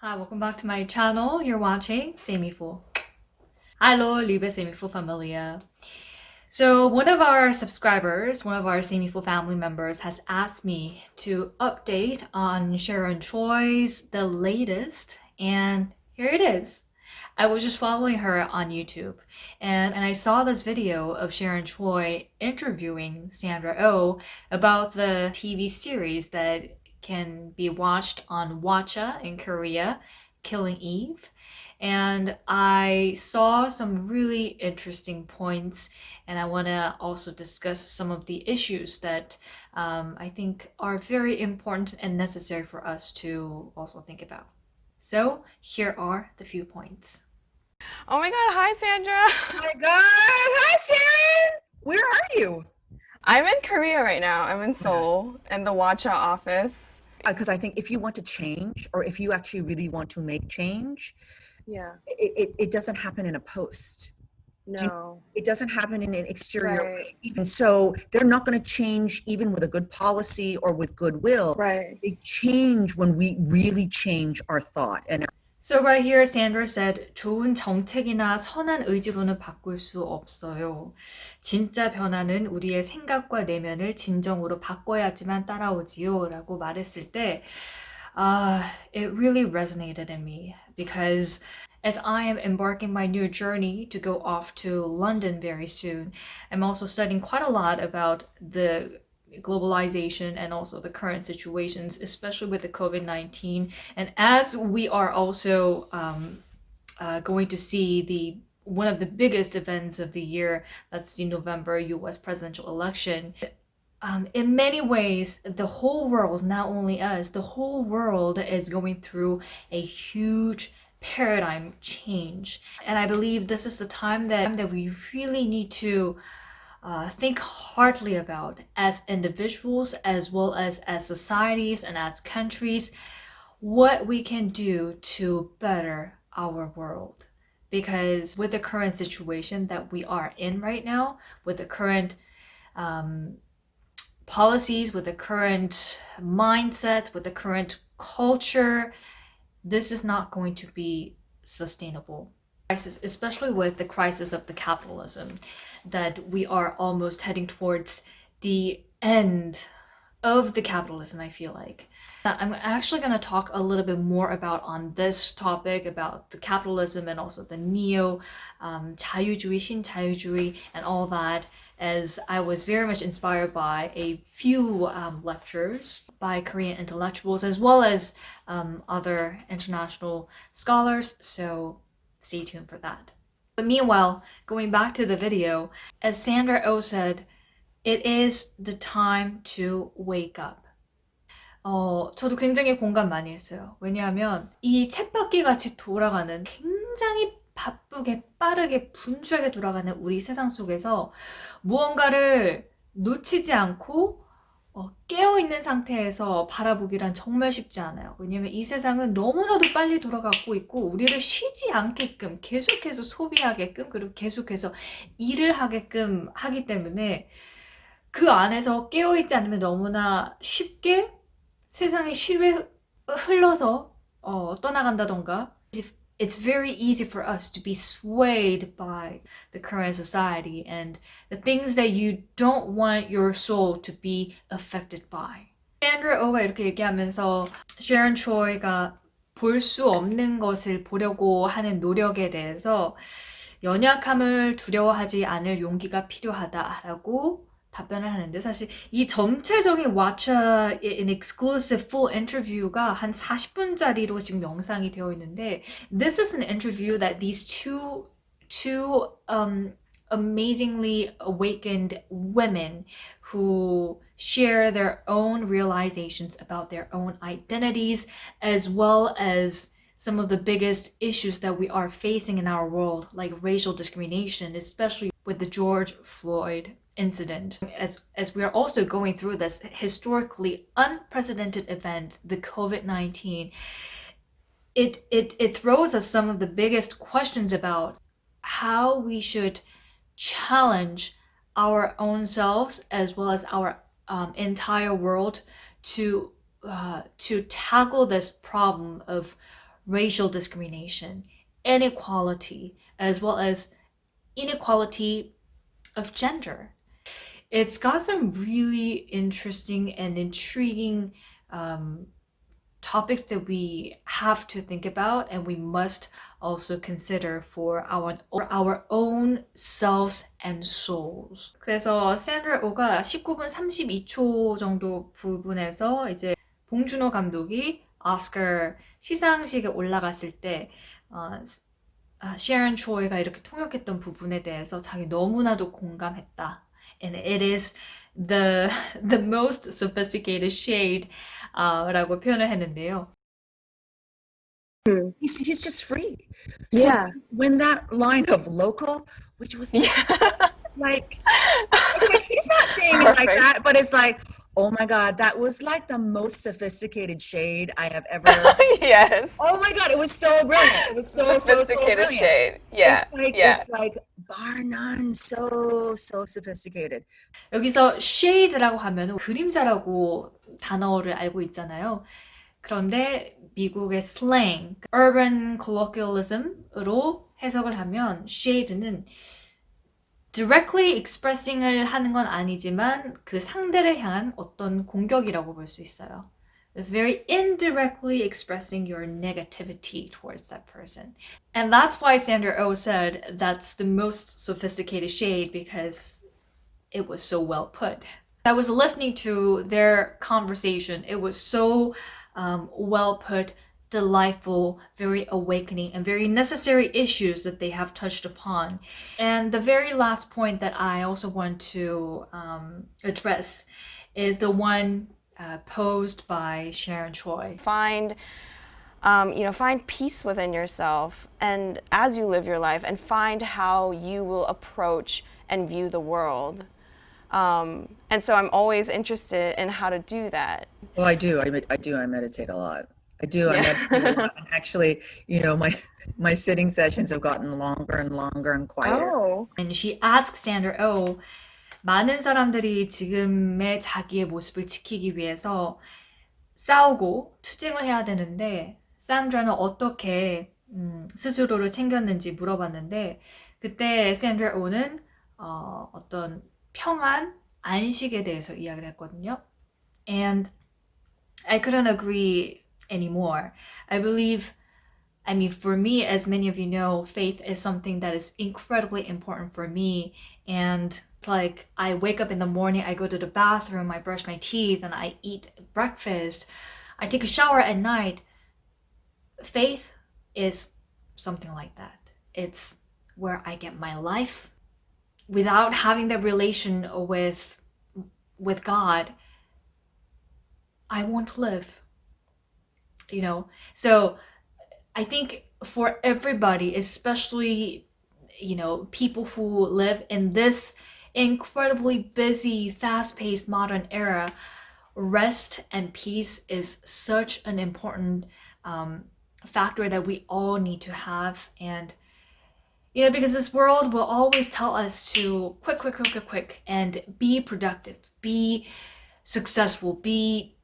Hi, welcome back to my channel. You're watching Saemiful. Hallo, liebe Saemiful Familie. So one of our subscribers, one of our Saemiful family members has asked me to update on Sharon Choi's the latest, and here it is. I was just following her on YouTube, and I saw this video of Sharon Choi interviewing Sandra Oh about the TV series that can be watched on Watcha in Korea, Killing Eve. And I saw some really interesting points, and I want to also discuss some of the issues that I think are very important and necessary for us to also think about. So here are the few points. Oh my God, hi Sandra. Oh my God, hi Sharon. Where are you? I'm in Korea right now. I'm in Seoul in the Watcha office. Because I think if you want to change, or if you actually really want to make change, it doesn't happen in a post. No. It doesn't happen in an exterior Right. way. Even so, they're not going to change even with a good policy or with goodwill. Right. They change when we really change our thought. And So right here, Sandra said, 좋은 정책이나 선한 의지로는 바꿀 수 없어요. 진짜 변화는 우리의 생각과 내면을 진정으로 바꿔야지만 따라오지요. 라고 말했을 때, it really resonated in me because as I am embarking my new journey to go off to London very soon, I'm also studying quite a lot about the globalization and also the current situations, especially with the COVID-19. And as we are also going to see one of the biggest events of the year, that's the November US presidential election, in many ways, the whole world, not only us, the whole world is going through a huge paradigm change. And I believe this is the time that we really need to think hardly about as individuals as well as societies and as countries, what we can do to better our world. Because with the current situation that we are in right now, with the current policies, with the current mindsets, with the current culture, this is not going to be sustainable. Especially with the crisis of the capitalism, that we are almost heading towards the end of the capitalism, I feel like. I'm actually going to talk a little bit more about on this topic about the capitalism and also the neo 자유주의, 신자유주의 and all that, as I was very much inspired by a few lectures by Korean intellectuals as well as other international scholars. So stay tuned for that. But meanwhile, going back to the video, as Sandra Oh said, it is the time to wake up. 저도 굉장히 공감 많이 했어요. 왜냐하면 이 쳇바퀴 같이 돌아가는 굉장히 바쁘게 빠르게 분주하게 돌아가는 우리 세상 속에서 무언가를 놓치지 않고 깨어있는 상태에서 바라보기란 정말 쉽지 않아요. 왜냐면 이 세상은 너무나도 빨리 돌아가고 있고 우리를 쉬지 않게끔 계속해서 소비하게끔 그리고 계속해서 일을 하게끔 하기 때문에 그 안에서 깨어있지 않으면 너무나 쉽게 세상의 실외 흘러서 떠나간다던가 it's very easy for us to be swayed by the current society and the things that you don't want your soul to be affected by. Sandra Oh가 이렇게 얘기하면서 Sharon Choi가 볼 수 없는 것을 보려고 하는 노력에 대해서 연약함을 두려워하지 않을 용기가 필요하다라고 답변을 하는데, 사실 이 전체적인 Watcha in exclusive full interview가 한 40분짜리로 지금 영상이 되어 있는데, this is an interview that these two amazingly awakened women who share their own realizations about their own identities as well as some of the biggest issues that we are facing in our world, like racial discrimination, especially with the George Floyd incident. As we are also going through this historically unprecedented event, the COVID-19, it throws us some of the biggest questions about how we should challenge our own selves as well as our entire world to tackle this problem of racial discrimination, inequality, as well as inequality of gender. It's got some really interesting and intriguing topics that we have to think about and we must also consider for our own selves and souls. 그래서 Sandra Oh가 19분 32초 정도 부분에서 이제 봉준호 감독이 오스카 시상식에 올라갔을 때 Sharon Choi가 이렇게 통역했던 부분에 대해서 자기 너무나도 공감했다. And it is the most sophisticated shade 라고 표현을 했는데요. He's just free. So Yeah. when that line of local, which was like, it's like he's not saying it like Perfect. that, but it's like, oh my God, that was like the most sophisticated shade I have ever. Yes. Oh my God, it was so brilliant. It was so Sophisticated brilliant. shade. Yeah. It's like bar none, so sophisticated. 여기서 shade라고 하면 그림자라고 단어를 알고 있잖아요. 그런데 미국의 slang, urban colloquialism으로 해석을 하면 shade는 directly expressing을 하는 건 아니지만 그 상대를 향한 어떤 공격이라고 볼 수 있어요. It's very indirectly expressing your negativity towards that person. And that's why Sandra Oh said that's the most sophisticated shade because it was so well put. I was listening to their conversation. It was so well put, delightful, very awakening, and very necessary issues that they have touched upon. And the very last point that I also want to address is the one posed by Sharon Choi. Find peace within yourself and as you live your life and find how you will approach and view the world. And so I'm always interested in how to do that. Well, I do. I meditate a lot. I meditate a lot. And actually, my sitting sessions have gotten longer and longer and quieter. Oh. And she asks Sandra Oh, 많은 사람들이 지금의 자기의 모습을 지키기 위해서 싸우고 투쟁을 해야 되는데 산드라는 어떻게 스스로를 챙겼는지 물어봤는데 그때 Sandra Oh는 어떤 평안, 안식에 대해서 이야기를 했거든요. And I couldn't agree anymore. For me, as many of you know, faith is something that is incredibly important for me. And it's like I wake up in the morning, I go to the bathroom, I brush my teeth, and I eat breakfast. I take a shower at night. Faith is something like that. It's where I get my life. Without having that relation with God, I won't live. So I think for everybody, especially, people who live in this incredibly busy, fast-paced modern era, rest and peace is such an important factor that we all need to have. And because this world will always tell us to quick, and be productive, be successful, be,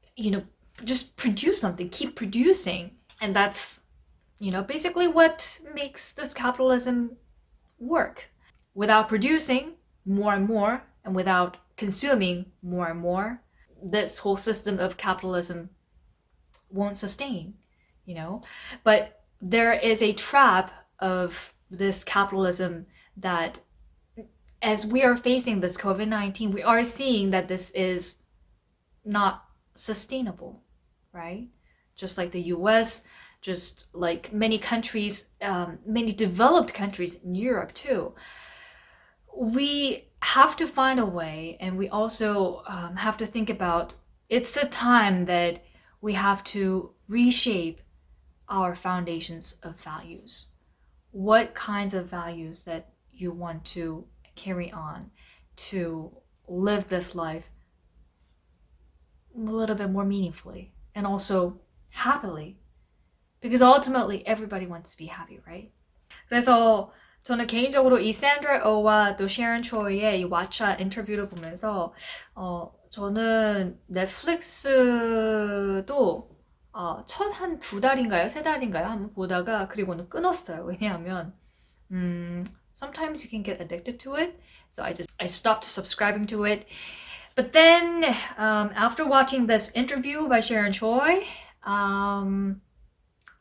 just produce something, keep producing. And that's, basically what makes this capitalism work. Without producing more and more, and without consuming more and more, this whole system of capitalism won't sustain, But there is a trap of this capitalism that as we are facing this COVID-19, we are seeing that this is not sustainable, right? Just like the US, just like many countries, many developed countries in Europe too. We have to find a way, and we also have to think about it's a time that we have to reshape our foundations of values. What kinds of values that you want to carry on to live this life a little bit more meaningfully and also happily. Because ultimately everybody wants to be happy, right? 그래서 저는 개인적으로 이 Sandra Oh와 또 Sharon Choi의 이 왓챠 인터뷰를 보면서 저는 넷플릭스도 첫 한 2달인가요? 3달인가요? 한번 보다가 그리고는 끊었어요. 왜냐하면 sometimes you can get addicted to it. So I stopped subscribing to it. But then after watching this interview by Sharon Choi, I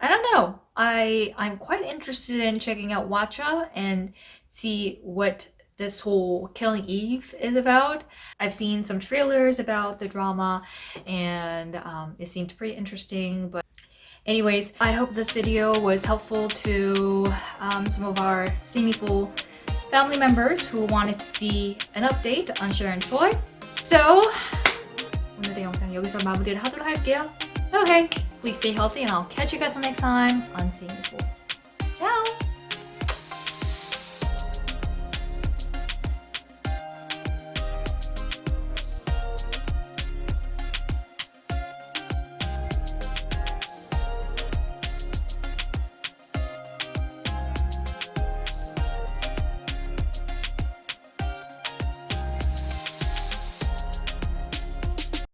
don't know. I'm quite interested in checking out Watcha and see what this whole Killing Eve is about. I've seen some trailers about the drama and it seemed pretty interesting. But anyways, I hope this video was helpful to some of our Saemiful family members who wanted to see an update on Sharon Choi. So 오늘의 영상 여기서 마무리를 하도록 할게요. Okay, please stay healthy and I'll catch you guys next time on Saemiful.